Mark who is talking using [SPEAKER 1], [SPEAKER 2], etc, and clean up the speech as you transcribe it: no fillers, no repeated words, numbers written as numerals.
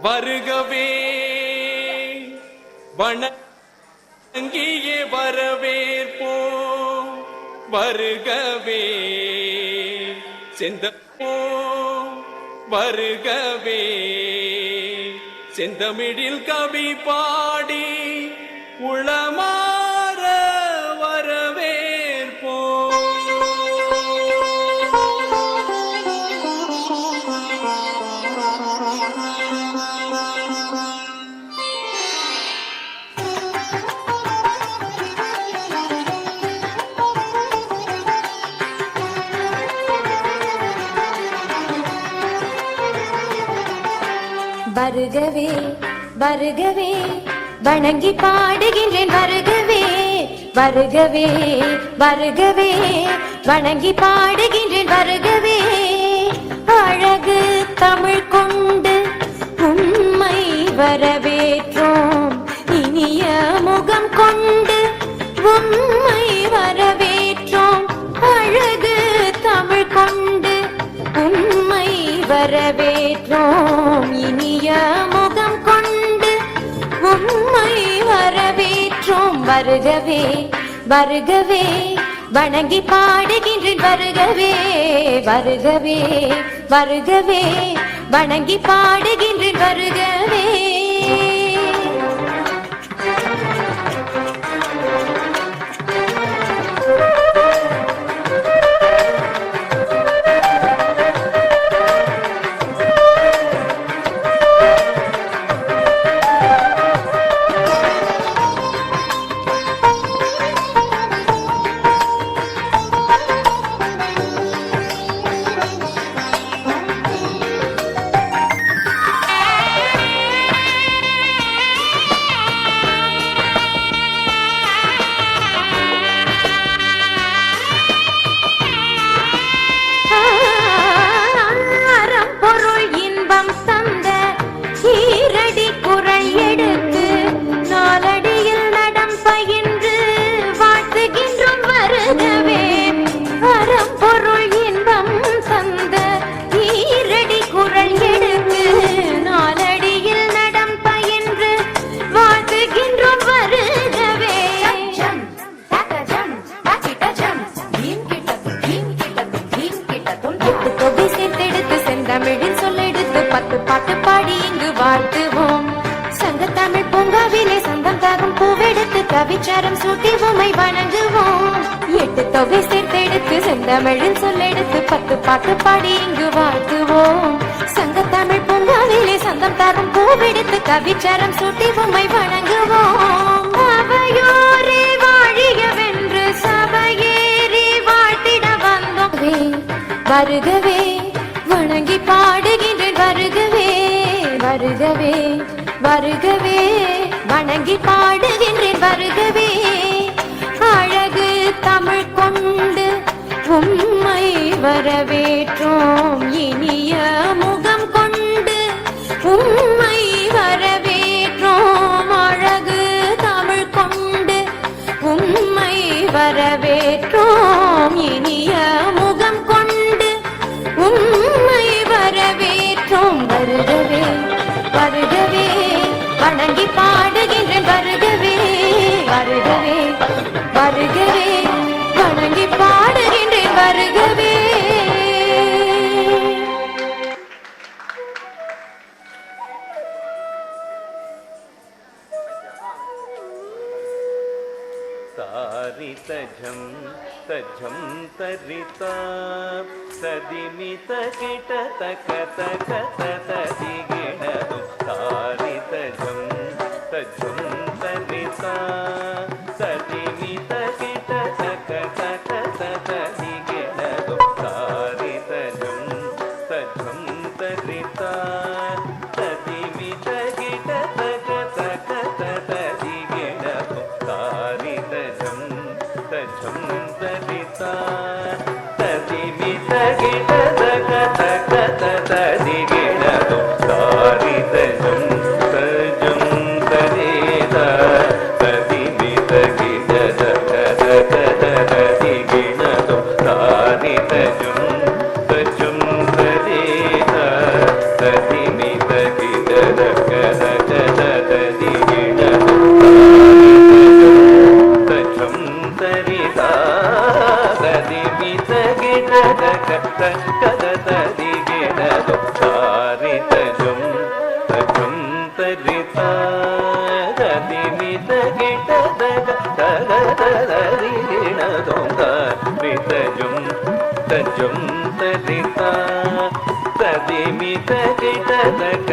[SPEAKER 1] வருகவே வணங்கியே வரவேற்போம். வருகவே செந்தமோ வருகவே செந்தமிழில் கவி பாடி உளமாற வரவேற்போம்.
[SPEAKER 2] வருகவே வருகவே வணங்கி பாடுகின்றேன். வருகவே வருகவே வருகவே வணங்கி பாடுகின்றேன். வருகவே அழகு தமிழ் கொண்டு உம்மை வரவேற்றோம். இனிய முகம் கொண்டு உம்மை வரவேற்றோம். அழகு தமிழ் கொண்டு உம்மை வரவேற்றோம். இனிய முகம் கொண்டு உம்மை வரவேற்றோம். வருகவே வருகவே வணங்கி பாடுகின்றேன். வருகவே வருகவே வருகவே வணங்கி பாடுகின்றேன். வருகவே தமிழில் சொல்லெடுத்து 10 பாட்டு பாடி இங்கு வாழ்த்துவோம். சங்கத்தமிழ் பூங்காவிலே சந்தம் தாகும் பூவெடுத்து கவிச்சாரம் சூட்டி உம்மை வணங்குவோம். 8 தொகை சேர்த்தெடுத்து செந்தமிழில் சொல்லெடுத்து 10 பாட்டு பாடி இங்கு வாழ்த்துவோம். சங்கத்தமிழ் பூங்காவிலே சந்தம் தாகும் பூவெடுத்து கவிச்சாரம் சூட்டி உம்மை வணங்குவோம். அவையோரே வாழியவென்று சபையேறி வாழ்த்திட வந்தோம். வருகவே வணங்கி பாடுகின்றேன். வருகவே வருகவே வருகவே வணங்கி பாடுகின்றேன். வருகவே அழகு தமிழ் கொண்டு உம்மை வரவேற்றோம். இனிய முகம் கொண்டு உம்மை வரவேற்றோம். அழகு தமிழ் கொண்டு உம்மை வரவேற்றோம். இனிய முகம் கொண்டு உம்மை வரவேற்றோம். வருகவே வருகவே வணங்கி பாடுகின்றேன். வருகவே வருகவே வருகவே வணங்கி பாடுகின்றேன். வருகவே
[SPEAKER 3] तारितझं तझं तरिता तदिमित किट तक तक तदिगिणदु तारितझं तझं तरिता तदिमित किट तक तक तदिगिणदु तारितझं तझं तरिता तदिमित किट तक तक तदिगिणदु तारितझं तझं तरिता तदिमित किट तक तक तदिगिणदु கத தரிகிடதும் தாரிதஜும் தஜும் தரிதா ததிமித கிடதக தக தரிகிடதும் தாரிதஜும் தஜும் தரிதா ததிமித கிடதக